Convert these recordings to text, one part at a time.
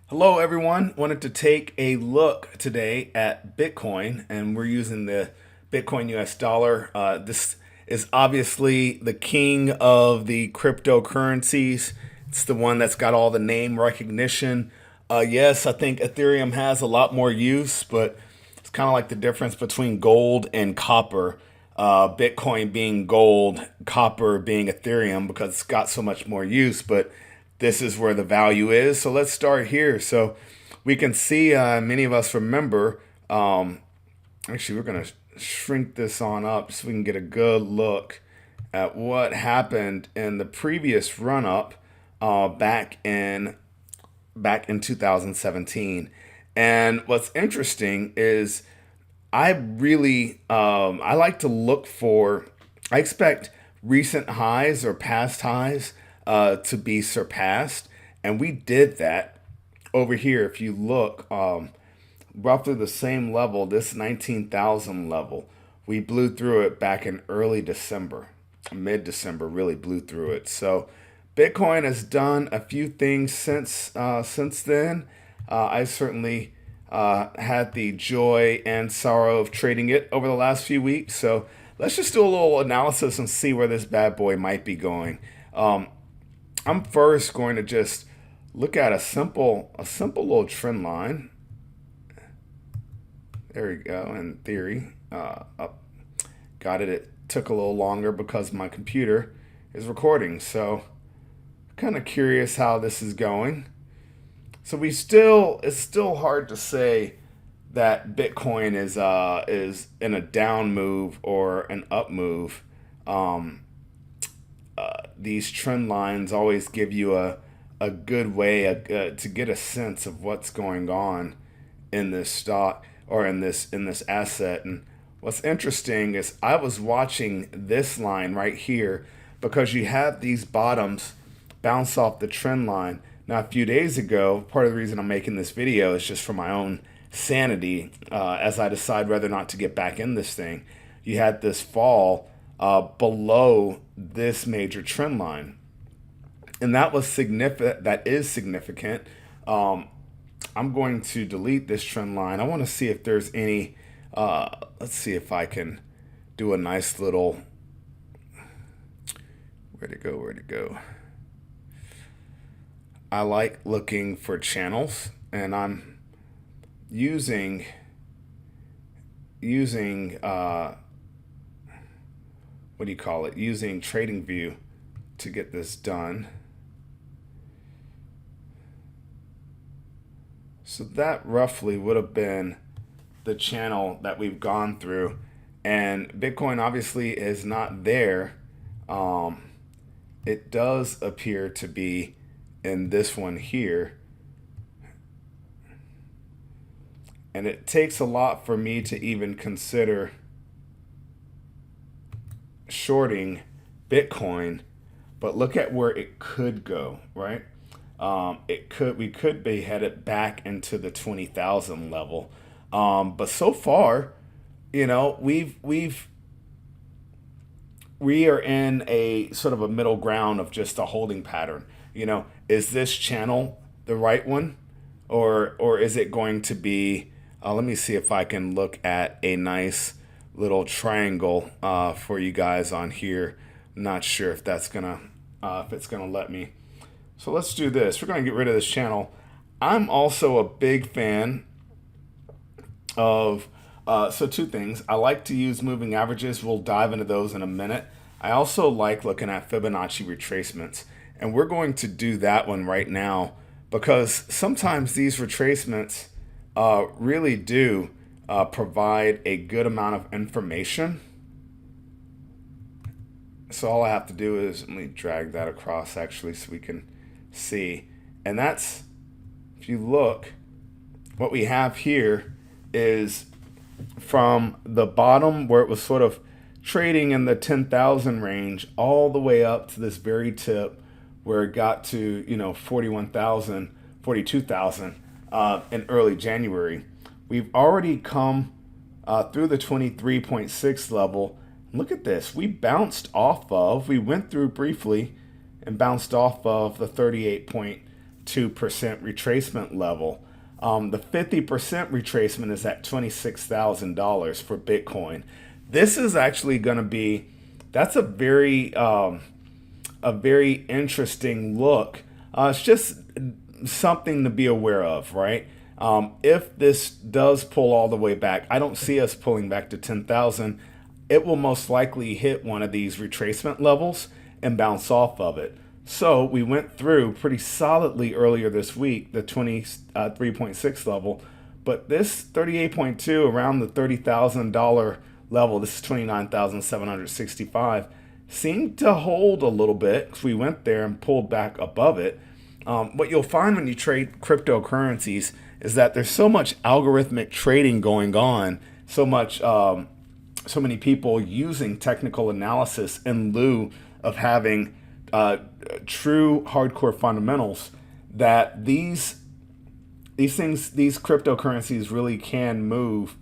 Hello, everyone. Wanted to take a look today at Bitcoin, and we're using the Bitcoin US dollar. This is obviously the king of the cryptocurrencies. It's the one that's got all the name recognition. Yes, I think Ethereum has a lot more use, but it's kind of like the difference between gold and copper. Bitcoin being gold, copper being Ethereum because it's got so much more use, but this is where the value is. So let's start here. So we can see many of us remember. Actually, we're going to shrink this on up so we can get a good look at what happened in the previous run up back in 2017. And what's interesting is I like to look for. I expect recent highs or past highs to be surpassed, and we did that over here. If you look, roughly the same level, this 19,000 level, we blew through it back in early December, mid-December, really blew through it. So Bitcoin has done a few things since then. I certainly had the joy and sorrow of trading it over the last few weeks. So let's just do a little analysis and see where this bad boy might be going. I'm first going to just look at a simple little trend line. There we go. In theory, up, got it. It took a little longer because my computer is recording. So kind of curious how this is going. So it's still hard to say that Bitcoin is in a down move or an up move. Um, these trend lines always give you a good way to get a sense of what's going on in this stock or in this asset. And what's interesting is I was watching this line right here because you have these bottoms bounce off the trend line. Now, a few days ago, part of the reason I'm making this video is just for my own sanity as I decide whether or not to get back in this thing. You had this fall below this major trend line, and that was significant. That is significant. I'm going to delete this trend line. I want to see if there's any. Let's see if I can do a nice little. Where'd it go? Where'd it go? I like looking for channels, and I'm using what do you call it? Using TradingView to get this done. So that roughly would have been the channel that we've gone through, and Bitcoin obviously is not there. Um, it does appear to be in this one here, and it takes a lot for me to even consider shorting Bitcoin, but look at where it could go, right? We could be headed back into the 20,000 level. But so far, we are in a sort of a middle ground of just a holding pattern. Is this channel the right one, or is it going to be? Let me see if I can look at a nice little triangle for you guys on here. Not sure if that's gonna if it's gonna let me. So let's do this. We're gonna get rid of this channel. I'm also a big fan of so two things. I like to use moving averages. We'll dive into those in a minute. I also like looking at Fibonacci retracements, and we're going to do that one right now because sometimes these retracements really do provide a good amount of information. So all I have to do is let me drag that across actually so we can see. And that's, if you look, what we have here is from the bottom where it was sort of trading in the 10,000 range all the way up to this very tip where it got to 41,000, 42,000 in early January. We've already come through the 23.6 level. Look at this. We went through briefly and bounced off of the 38.3 retracement level. The 50% retracement is at $26,000 for Bitcoin. This is actually going to be, that's a very interesting look. It's just something to be aware of, right? If this does pull all the way back, I don't see us pulling back to 10,000. It will most likely hit one of these retracement levels and bounce off of it. So we went through pretty solidly earlier this week, the 23.6 level, but this 38.2 around the $30,000 level, this is 29,765, seemed to hold a little bit because we went there and pulled back above it. What you'll find when you trade cryptocurrencies is that there's so much algorithmic trading going on, so many people using technical analysis in lieu of having true hardcore fundamentals, that these cryptocurrencies really can move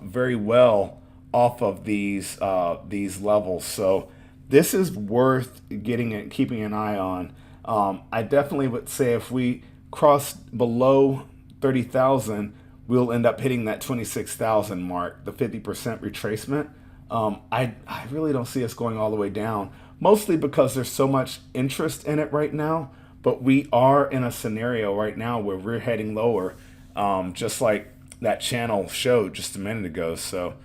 very well off of these levels. So this is worth keeping an eye on. I definitely would say if we cross below 30,000, we'll end up hitting that 26,000 mark, the 50% retracement. I really don't see us going all the way down, mostly because there's so much interest in it right now. But we are in a scenario right now where we're heading lower, just like that channel showed just a minute ago. So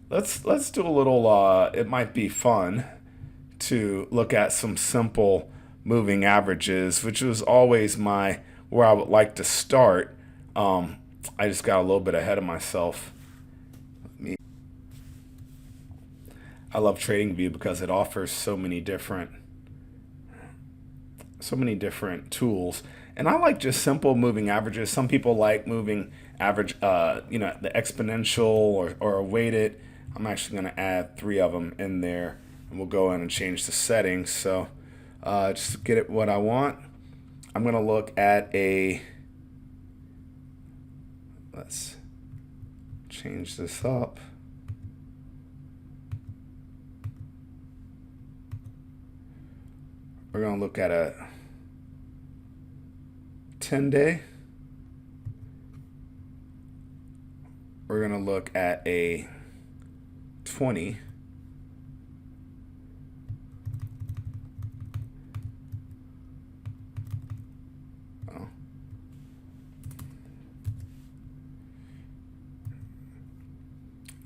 let's do a little. It might be fun to look at some simple moving averages, which was always where I would like to start. I just got a little bit ahead of myself. I love TradingView because it offers so many different tools, and I like just simple moving averages. Some people like moving average, the exponential or a weighted. I'm actually going to add 3 of them in there, and we'll go in and change the settings. So just to get it what I want, I'm going to look at let's change this up. We're going to look at a 10-day. We're going to look at a 20.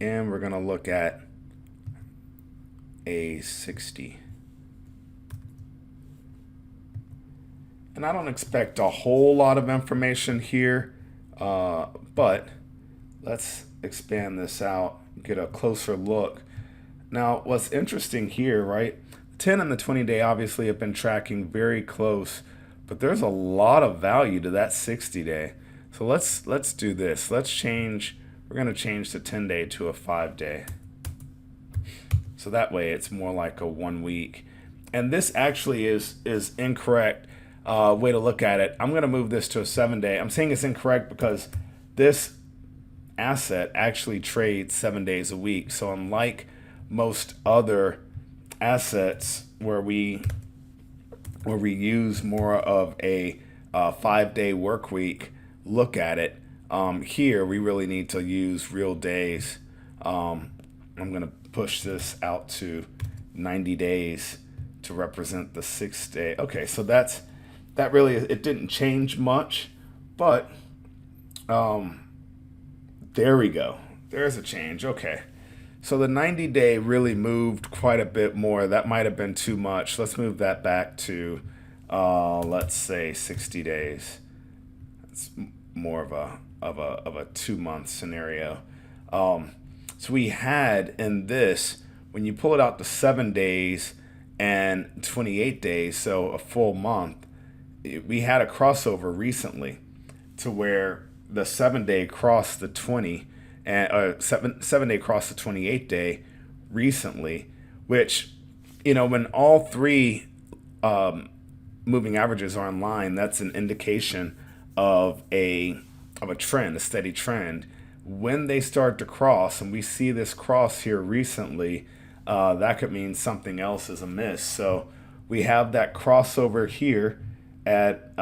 And we're going to look at a 60. And I don't expect a whole lot of information here, but let's expand this out, get a closer look. Now, what's interesting here, right? 10 and the 20-day obviously have been tracking very close, but there's a lot of value to that 60-day. So let's do this. We're going to change the 10-day to a 5-day. So that way it's more like a 1 week. And this actually is incorrect. Way to look at it. I'm going to move this to a 7-day. I'm saying it's incorrect because this asset actually trades 7 days a week. So unlike most other assets where we use more of a 5-day work week look at it, here we really need to use real days. I'm going to push this out to 90 days to represent the 6-day. Okay, so that really, it didn't change much, but there we go. There's a change. Okay. So the 90-day really moved quite a bit more. That might have been too much. Let's move that back to, let's say 60 days. It's more of a 2-month scenario. So we had in this, when you pull it out to 7 days and 28 days, so a full month, we had a crossover recently to where the 7-day crossed the 20 and 7-day crossed the 28-day recently, which, when all 3 moving averages are in line, that's an indication of a trend, a steady trend. When they start to cross, and we see this cross here recently, that could mean something else is amiss. So we have that crossover here at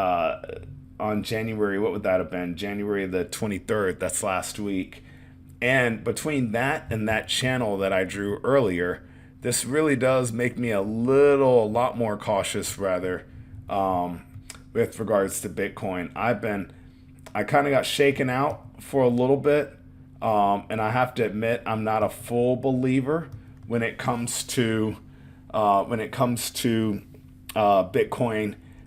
on January, what would that have been? January the 23rd, that's last week. And between that and that channel that I drew earlier, this really does make me a lot more cautious rather, with regards to Bitcoin. I kind of got shaken out for a little bit. And I have to admit, I'm not a full believer when it comes to Bitcoin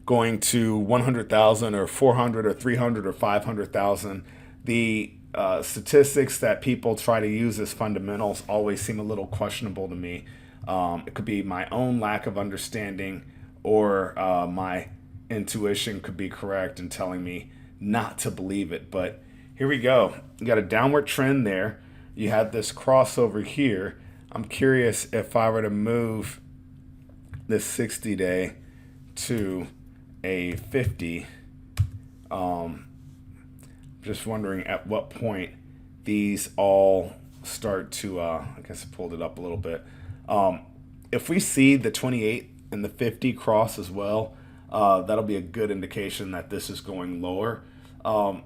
going to 100,000 or 400 or 300 or 500,000. The statistics that people try to use as fundamentals always seem a little questionable to me. It could be my own lack of understanding, or my intuition could be correct in telling me not to believe it. But here we go. You got a downward trend there. You had this crossover here. I'm curious if I were to move this 60-day to a 50. Just wondering at what point these all start to, I guess I pulled it up a little bit. If we see the 28 and the 50 cross as well, that'll be a good indication that this is going lower. When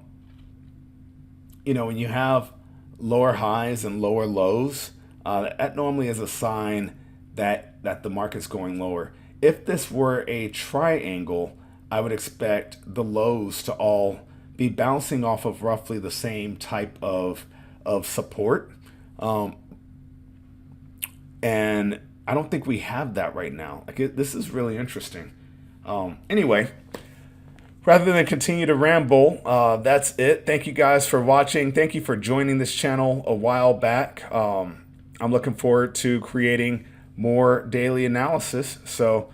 you have lower highs and lower lows, that normally is a sign that the market's going lower. If this were a triangle, I would expect the lows to all be bouncing off of roughly the same type of support. And I don't think we have that right now. This is really interesting. Anyway, rather than continue to ramble, that's it. Thank you guys for watching. Thank you for joining this channel a while back. I'm looking forward to creating more daily analysis. So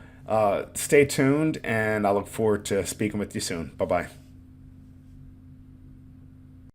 stay tuned, and I look forward to speaking with you soon. Bye-bye.